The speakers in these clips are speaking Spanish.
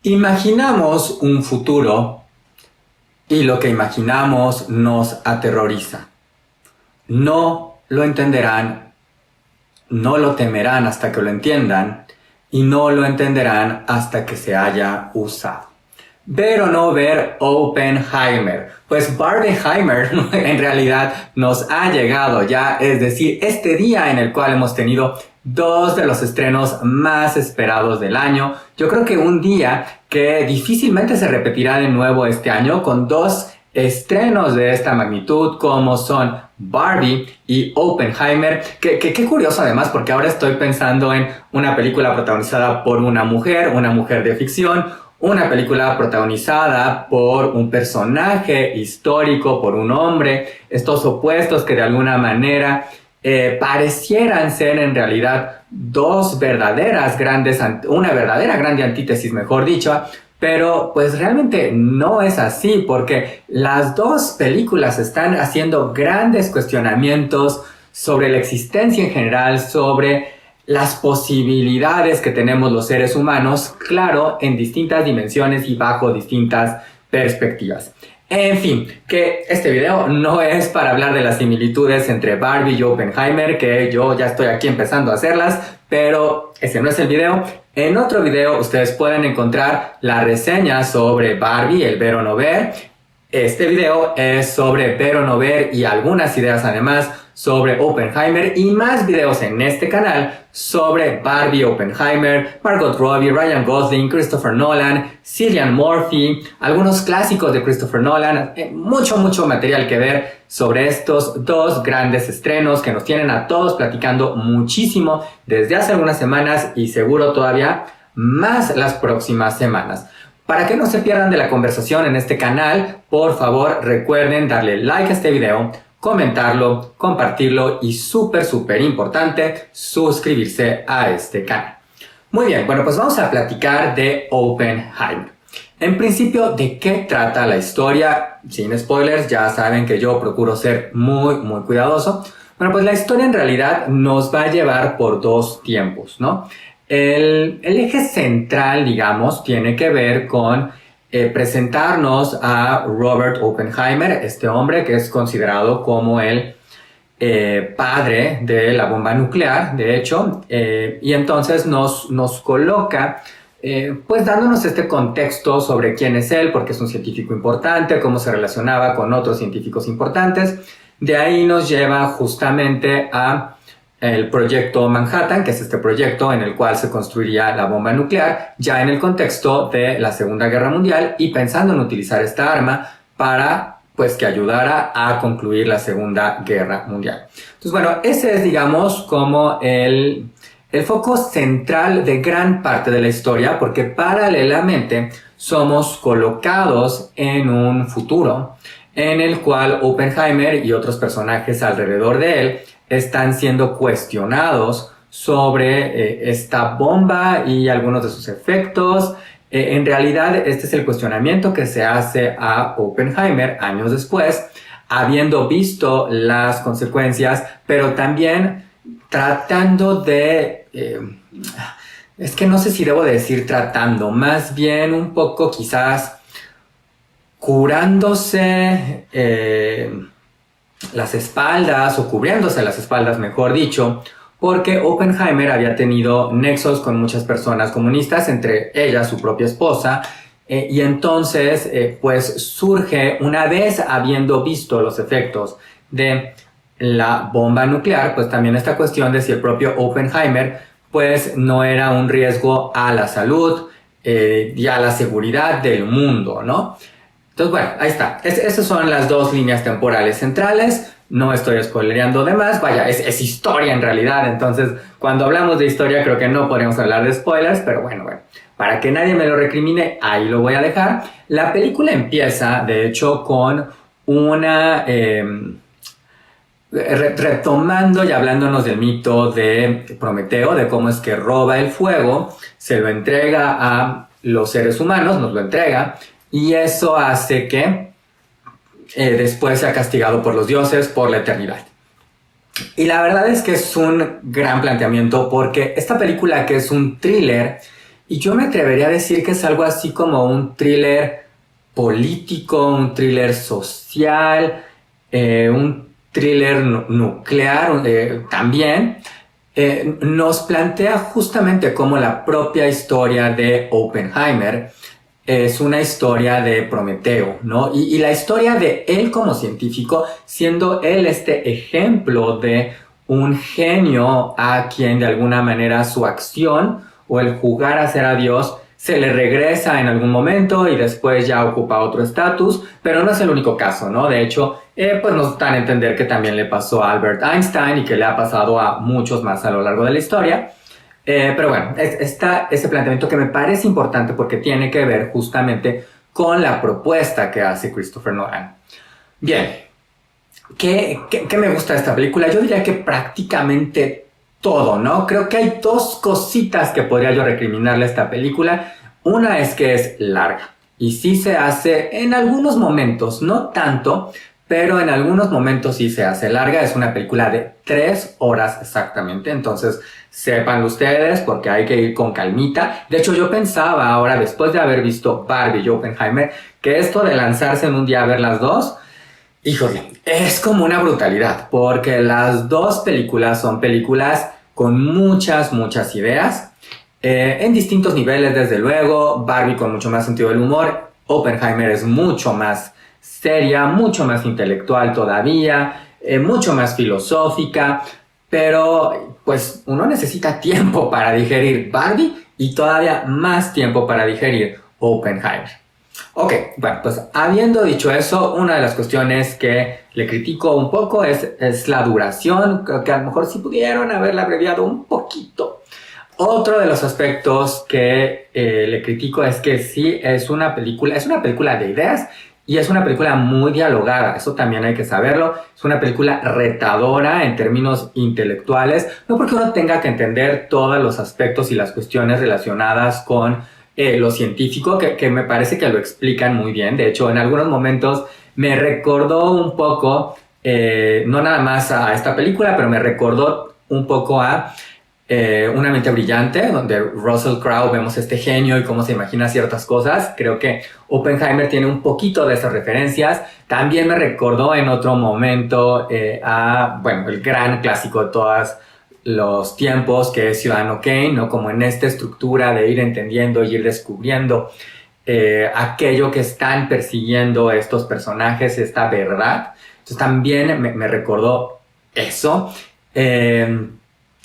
Imaginamos un futuro y lo que imaginamos nos aterroriza. No lo entenderán, no lo temerán hasta que lo entiendan y no lo entenderán hasta que se haya usado. ¿Ver o no ver Oppenheimer? Pues Barbenheimer en realidad nos ha llegado ya, es decir, este día en el cual hemos tenido dos de los estrenos más esperados del año. Yo creo que un día que difícilmente se repetirá de nuevo este año con dos estrenos de esta magnitud como son Barbie y Oppenheimer. Qué curioso además, porque ahora estoy pensando en una película protagonizada por una mujer de ficción, una película protagonizada por un personaje histórico, por un hombre, estos opuestos que de alguna manera parecieran ser en realidad una verdadera grande antítesis, mejor dicho, pero pues realmente no es así, porque las dos películas están haciendo grandes cuestionamientos sobre la existencia en general, sobre las posibilidades que tenemos los seres humanos, claro, en distintas dimensiones y bajo distintas perspectivas. En fin, que este video no es para hablar de las similitudes entre Barbie y Oppenheimer, que yo ya estoy aquí empezando a hacerlas, pero ese no es el video. En otro video ustedes pueden encontrar la reseña sobre Barbie, el ver o no ver. Este video es sobre ver o no ver y algunas ideas además sobre Oppenheimer y más videos en este canal sobre Barbie, Oppenheimer, Margot Robbie, Ryan Gosling, Christopher Nolan, Cillian Murphy, algunos clásicos de Christopher Nolan, mucho material que ver sobre estos dos grandes estrenos que nos tienen a todos platicando muchísimo desde hace algunas semanas y seguro todavía más las próximas semanas. Para que no se pierdan de la conversación en este canal, por favor recuerden darle like a este video, comentarlo, compartirlo y súper importante, suscribirse a este canal. Muy bien, bueno, pues vamos a platicar de Oppenheimer. En principio, ¿de qué trata la historia? Sin spoilers, ya saben que yo procuro ser muy cuidadoso. Bueno, pues la historia en realidad nos va a llevar por dos tiempos, ¿no? El eje central, digamos, tiene que ver con presentarnos a Robert Oppenheimer, este hombre que es considerado como el padre de la bomba nuclear, de hecho, y entonces nos coloca, pues dándonos este contexto sobre quién es él, porque es un científico importante, cómo se relacionaba con otros científicos importantes. De ahí nos lleva justamente a el proyecto Manhattan, que es este proyecto en el cual se construiría la bomba nuclear, ya en el contexto de la Segunda Guerra Mundial y pensando en utilizar esta arma para, pues, que ayudara a concluir la Segunda Guerra Mundial. Entonces, bueno, ese es, digamos, como el foco central de gran parte de la historia, porque paralelamente somos colocados en un futuro en el cual Oppenheimer y otros personajes alrededor de él están siendo cuestionados sobre esta bomba y algunos de sus efectos. En realidad, este es el cuestionamiento que se hace a Oppenheimer años después, habiendo visto las consecuencias, pero también tratando de... es que no sé si debo decir tratando, más bien un poco quizás curándose las espaldas o cubriéndose las espaldas, mejor dicho, porque Oppenheimer había tenido nexos con muchas personas comunistas, entre ellas su propia esposa, y entonces pues surge, una vez habiendo visto los efectos de la bomba nuclear, pues también esta cuestión de si el propio Oppenheimer pues no era un riesgo a la salud y a la seguridad del mundo, ¿no? Entonces, bueno, ahí está. Esas son las dos líneas temporales centrales. No estoy spoilereando de más. Vaya, es historia en realidad. Entonces, cuando hablamos de historia, creo que no podemos hablar de spoilers. Pero bueno, para que nadie me lo recrimine, ahí lo voy a dejar. La película empieza, de hecho, con una... retomando y hablándonos del mito de Prometeo, de cómo es que roba el fuego, se lo entrega a los seres humanos, nos lo entrega, y eso hace que después sea castigado por los dioses por la eternidad. Y la verdad es que es un gran planteamiento, porque esta película, que es un thriller, y yo me atrevería a decir que es algo así como un thriller político, un thriller social, un thriller nuclear también. Nos plantea justamente cómo la propia historia de Oppenheimer es una historia de Prometeo, ¿no? Y la historia de él como científico, siendo él este ejemplo de un genio a quien de alguna manera su acción o el jugar a ser a Dios se le regresa en algún momento y después ya ocupa otro estatus, pero no es el único caso, ¿no? De hecho, pues nos dan a entender que también le pasó a Albert Einstein y que le ha pasado a muchos más a lo largo de la historia. Pero bueno, está ese planteamiento que me parece importante porque tiene que ver justamente con la propuesta que hace Christopher Nolan. Bien, ¿qué me gusta de esta película? Yo diría que prácticamente todo, ¿no? Creo que hay dos cositas que podría yo recriminarle a esta película. Una es que es larga y sí se hace en algunos momentos, no tanto, pero en algunos momentos sí se hace larga. Es una película de 3 horas exactamente, entonces sépanlo ustedes porque hay que ir con calmita. De hecho, yo pensaba ahora, después de haber visto Barbie y Oppenheimer, que esto de lanzarse en un día a ver las dos, híjole, es como una brutalidad, porque las dos películas son películas con muchas ideas, en distintos niveles, desde luego. Barbie con mucho más sentido del humor, Oppenheimer es mucho más seria, mucho más intelectual todavía, mucho más filosófica, pero pues uno necesita tiempo para digerir Barbie y todavía más tiempo para digerir Oppenheimer. Ok, bueno, pues habiendo dicho eso, una de las cuestiones que le critico un poco es la duración. Creo que a lo mejor sí pudieron haberla abreviado un poquito. Otro de los aspectos que le critico es que sí es una película de ideas y es una película muy dialogada, eso también hay que saberlo. Es una película retadora en términos intelectuales, no porque uno tenga que entender todos los aspectos y las cuestiones relacionadas con lo científico, que me parece que lo explican muy bien. De hecho, en algunos momentos me recordó un poco, no nada más a esta película, pero me recordó un poco a Una mente brillante, donde Russell Crowe vemos este genio y cómo se imagina ciertas cosas. Creo que Oppenheimer tiene un poquito de esas referencias. También me recordó en otro momento bueno, el gran clásico de todas los tiempos, que es Ciudadano Kane, ¿no? Como en esta estructura de ir entendiendo y ir descubriendo aquello que están persiguiendo estos personajes, esta verdad. Entonces también me recordó eso.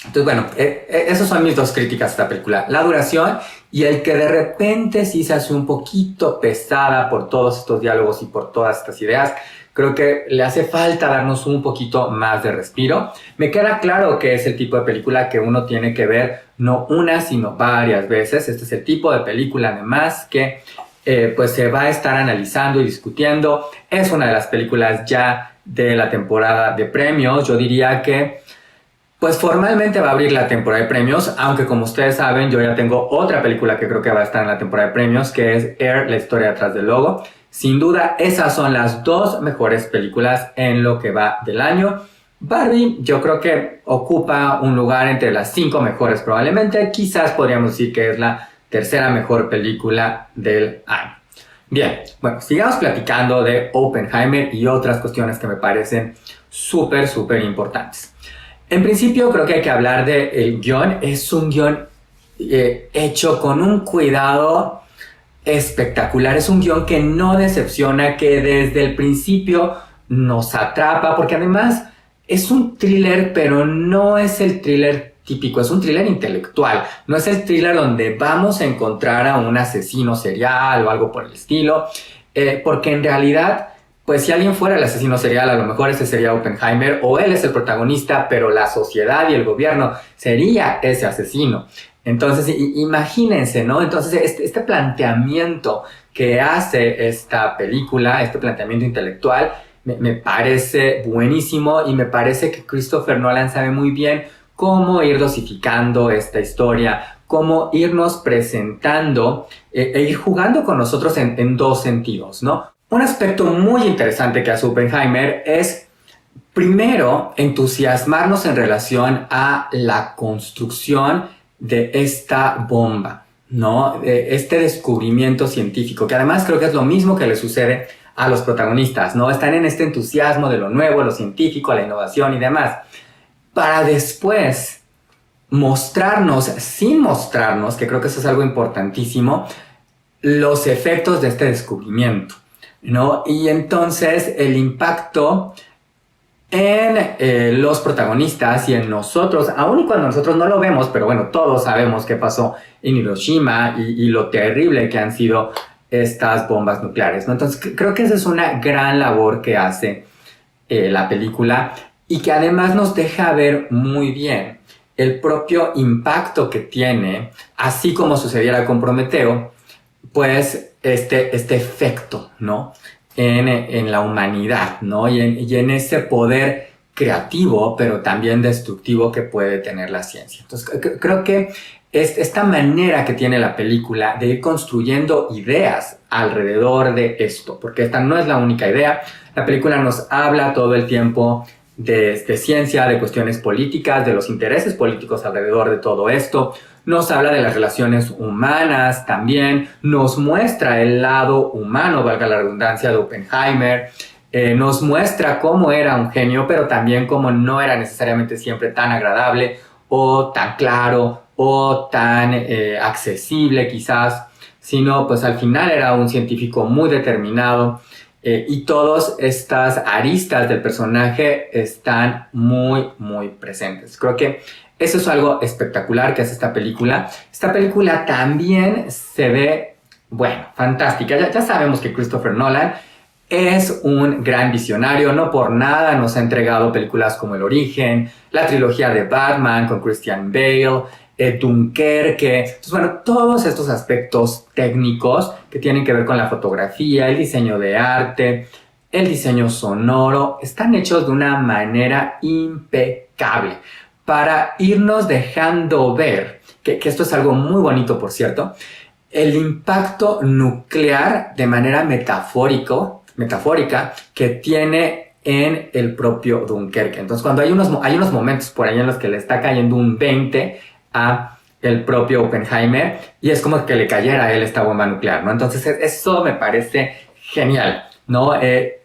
Entonces, bueno, esas son mis dos críticas a esta película. La duración y el que de repente sí se hace un poquito pesada por todos estos diálogos y por todas estas ideas. Creo que le hace falta darnos un poquito más de respiro. Me queda claro que es el tipo de película que uno tiene que ver no una, sino varias veces. Este es el tipo de película, además, que pues se va a estar analizando y discutiendo. Es una de las películas ya de la temporada de premios. Yo diría que pues formalmente va a abrir la temporada de premios, aunque como ustedes saben, yo ya tengo otra película que creo que va a estar en la temporada de premios, que es Air, la historia detrás del logo. Sin duda, esas son las dos mejores películas en lo que va del año. Barbie, yo creo que ocupa un lugar entre las 5 mejores probablemente. Quizás podríamos decir que es la tercera mejor película del año. Bien, bueno, sigamos platicando de Oppenheimer y otras cuestiones que me parecen súper importantes. En principio creo que hay que hablar del guión. Es un guión hecho con un cuidado espectacular. Es un guión que no decepciona, que desde el principio nos atrapa, porque además es un thriller, pero no es el thriller típico, es un thriller intelectual. No es el thriller donde vamos a encontrar a un asesino serial o algo por el estilo, porque en realidad, pues si alguien fuera el asesino serial, a lo mejor ese sería Oppenheimer, o él es el protagonista, pero la sociedad y el gobierno sería ese asesino. Entonces, imagínense, ¿no? Entonces, este planteamiento que hace esta película, este planteamiento intelectual, me parece buenísimo, y me parece que Christopher Nolan sabe muy bien cómo ir dosificando esta historia, cómo irnos presentando e ir jugando con nosotros en dos sentidos, ¿no? Un aspecto muy interesante que hace Oppenheimer es, primero, entusiasmarnos en relación a la construcción de esta bomba, ¿no? Este descubrimiento científico, que además creo que es lo mismo que le sucede a los protagonistas, ¿no? Están en este entusiasmo de lo nuevo, lo científico, la innovación y demás, para después mostrarnos, sin mostrarnos, que creo que eso es algo importantísimo, los efectos de este descubrimiento, ¿no? Y entonces el impacto en los protagonistas y en nosotros, aun y cuando nosotros no lo vemos, pero bueno, todos sabemos qué pasó en Hiroshima y lo terrible que han sido estas bombas nucleares, ¿no? Entonces creo que esa es una gran labor que hace la película y que además nos deja ver muy bien el propio impacto que tiene, así como sucediera con Prometeo, pues este efecto, ¿no? En la humanidad, ¿no? Y en ese poder creativo, pero también destructivo que puede tener la ciencia. Entonces, creo que esta manera que tiene la película de ir construyendo ideas alrededor de esto, porque esta no es la única idea. La película nos habla todo el tiempo de ciencia, de cuestiones políticas, de los intereses políticos alrededor de todo esto. Nos habla de las relaciones humanas también, nos muestra el lado humano, valga la redundancia, de Oppenheimer, nos muestra cómo era un genio, pero también cómo no era necesariamente siempre tan agradable o tan claro o tan accesible quizás, sino pues al final era un científico muy determinado y todas estas aristas del personaje están muy, muy presentes. Creo que eso es algo espectacular que hace esta película. Esta película también se ve, bueno, fantástica. Ya sabemos que Christopher Nolan es un gran visionario. No por nada nos ha entregado películas como El Origen, la trilogía de Batman con Christian Bale, Dunkerque. Entonces, bueno, todos estos aspectos técnicos que tienen que ver con la fotografía, el diseño de arte, el diseño sonoro, están hechos de una manera impecable para irnos dejando ver, que esto es algo muy bonito, por cierto, el impacto nuclear de manera metafórica que tiene en el propio Dunkerque. Entonces, cuando hay unos momentos por ahí en los que le está cayendo un 20 a el propio Oppenheimer y es como que le cayera a él esta bomba nuclear, ¿no? Entonces, eso me parece genial, ¿no?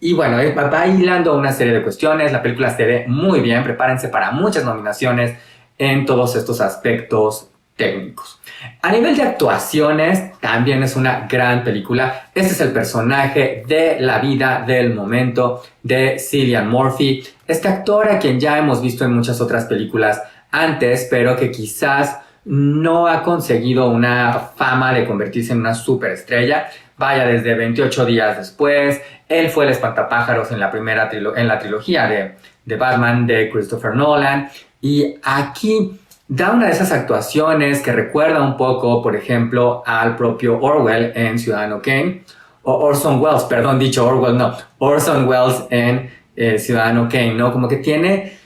Y bueno, va hilando una serie de cuestiones. La película se ve muy bien. Prepárense para muchas nominaciones en todos estos aspectos técnicos. A nivel de actuaciones, también es una gran película. Este es el personaje de la vida del momento de Cillian Murphy, este actor a quien ya hemos visto en muchas otras películas antes, pero que quizás no ha conseguido una fama de convertirse en una superestrella. Vaya, desde 28 días después, él fue el espantapájaros en la trilogía de Batman de Christopher Nolan, y aquí da una de esas actuaciones que recuerda un poco, por ejemplo, al propio Orwell en Ciudadano Kane, o Orson Welles, perdón, dicho Orwell, no, Orson Welles en Ciudadano Kane, ¿no? Como que tiene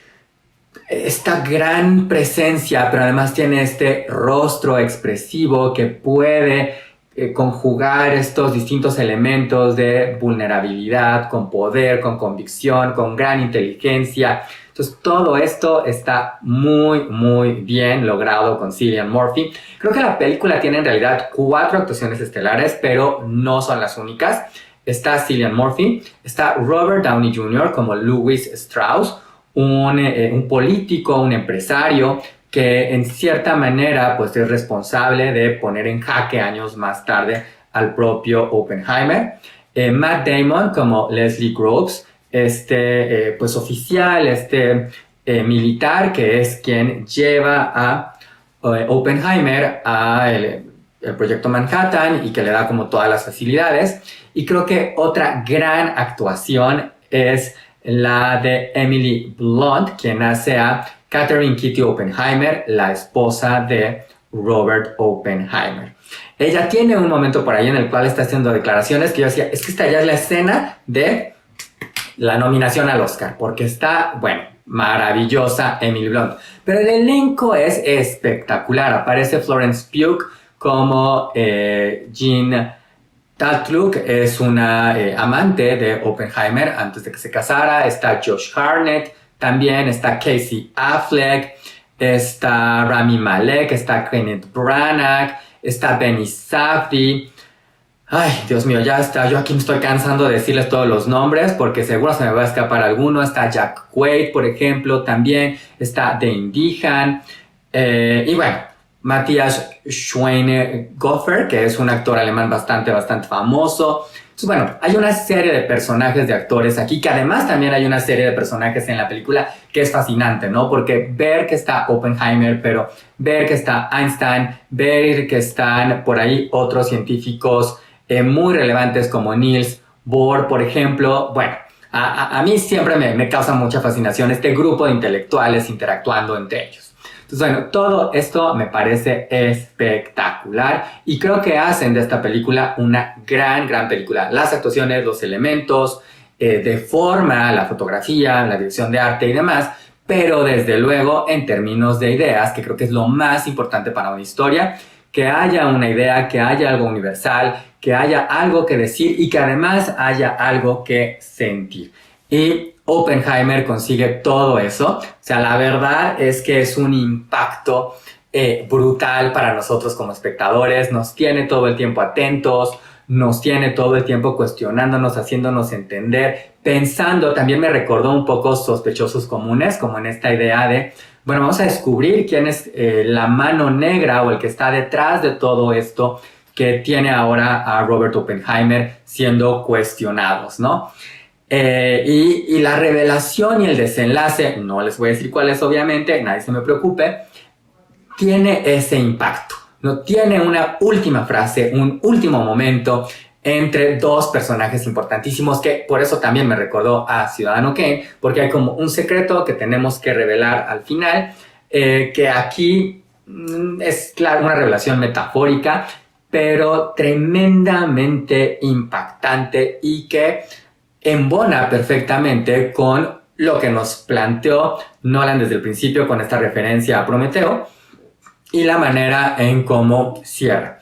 esta gran presencia, pero además tiene este rostro expresivo que puede conjugar estos distintos elementos de vulnerabilidad con poder, con convicción, con gran inteligencia. Entonces todo esto está muy, muy bien logrado con Cillian Murphy. Creo que la película tiene en realidad 4 actuaciones estelares, pero no son las únicas. Está Cillian Murphy, está Robert Downey Jr. como Louis Strauss, un político, un empresario que en cierta manera pues es responsable de poner en jaque años más tarde al propio Oppenheimer. Matt Damon como Leslie Groves, pues oficial, militar, que es quien lleva a Oppenheimer a el proyecto Manhattan y que le da como todas las facilidades. Y creo que otra gran actuación es la de Emily Blunt, quien hace a Catherine Kitty Oppenheimer, la esposa de Robert Oppenheimer. Ella tiene un momento por ahí en el cual está haciendo declaraciones que yo decía, es que esta ya es la escena de la nominación al Oscar, porque está, bueno, maravillosa Emily Blunt. Pero el elenco es espectacular. Aparece Florence Pugh como Jean Tatlock, es una amante de Oppenheimer antes de que se casara. Está Josh Hartnett, también está Casey Affleck, está Rami Malek, está Kenneth Branagh, está Benny Safdie. Ay, Dios mío, ya está. Yo aquí me estoy cansando de decirles todos los nombres porque seguro se me va a escapar alguno. Está Jack Quaid, por ejemplo, también. Está Dane DeHaan. Y bueno, Matthias Schweinsteiger, que es un actor alemán bastante famoso. Entonces, bueno, hay una serie de personajes de actores aquí, que además también hay una serie de personajes en la película que es fascinante, ¿no? Porque ver que está Oppenheimer, pero ver que está Einstein, ver que están por ahí otros científicos muy relevantes como Niels Bohr, por ejemplo. Bueno, a mí siempre me causa mucha fascinación este grupo de intelectuales interactuando entre ellos. Entonces, bueno, todo esto me parece espectacular y creo que hacen de esta película una gran película. Las actuaciones, los elementos, de forma, la fotografía, la dirección de arte y demás, pero desde luego en términos de ideas, que creo que es lo más importante para una historia, que haya una idea, que haya algo universal, que haya algo que decir y que además haya algo que sentir. Y Oppenheimer consigue todo eso. O sea, la verdad es que es un impacto brutal para nosotros como espectadores. Nos tiene todo el tiempo atentos, nos tiene todo el tiempo cuestionándonos, haciéndonos entender, pensando. También me recordó un poco Sospechosos Comunes, como en esta idea de, bueno, vamos a descubrir quién es la mano negra o el que está detrás de todo esto que tiene ahora a Robert Oppenheimer siendo cuestionados, ¿no? Y la revelación y el desenlace, no les voy a decir cuál es obviamente, nadie se me preocupe, tiene ese impacto, no tiene una última frase, un último momento entre dos personajes importantísimos que por eso también me recordó a Ciudadano Kane, porque hay como un secreto que tenemos que revelar al final, que aquí es claro, una revelación metafórica, pero tremendamente impactante y que embona perfectamente con lo que nos planteó Nolan desde el principio con esta referencia a Prometeo y la manera en cómo cierra.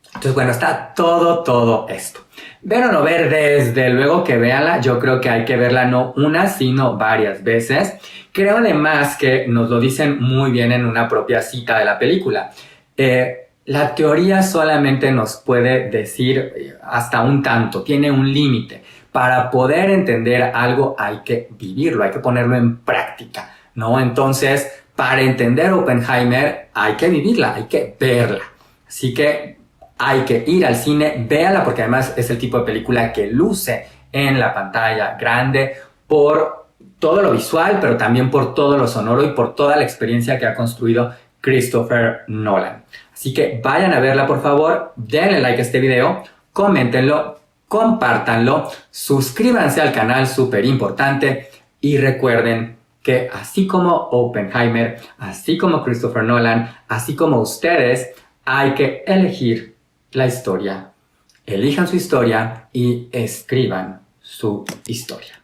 Entonces, bueno, está todo esto. Ver o no ver, desde luego que véanla. Yo creo que hay que verla no una, sino varias veces. Creo además que nos lo dicen muy bien en una propia cita de la película. La teoría solamente nos puede decir hasta un tanto, tiene un límite. Para poder entender algo hay que vivirlo, hay que ponerlo en práctica, ¿no? Entonces, para entender Oppenheimer hay que vivirla, hay que verla. Así que hay que ir al cine, véala porque además es el tipo de película que luce en la pantalla grande por todo lo visual, pero también por todo lo sonoro y por toda la experiencia que ha construido Christopher Nolan. Así que vayan a verla, por favor, denle like a este video, coméntenlo, compártanlo, suscríbanse al canal, súper importante, y recuerden que así como Oppenheimer, así como Christopher Nolan, así como ustedes, hay que elegir la historia. Elijan su historia y escriban su historia.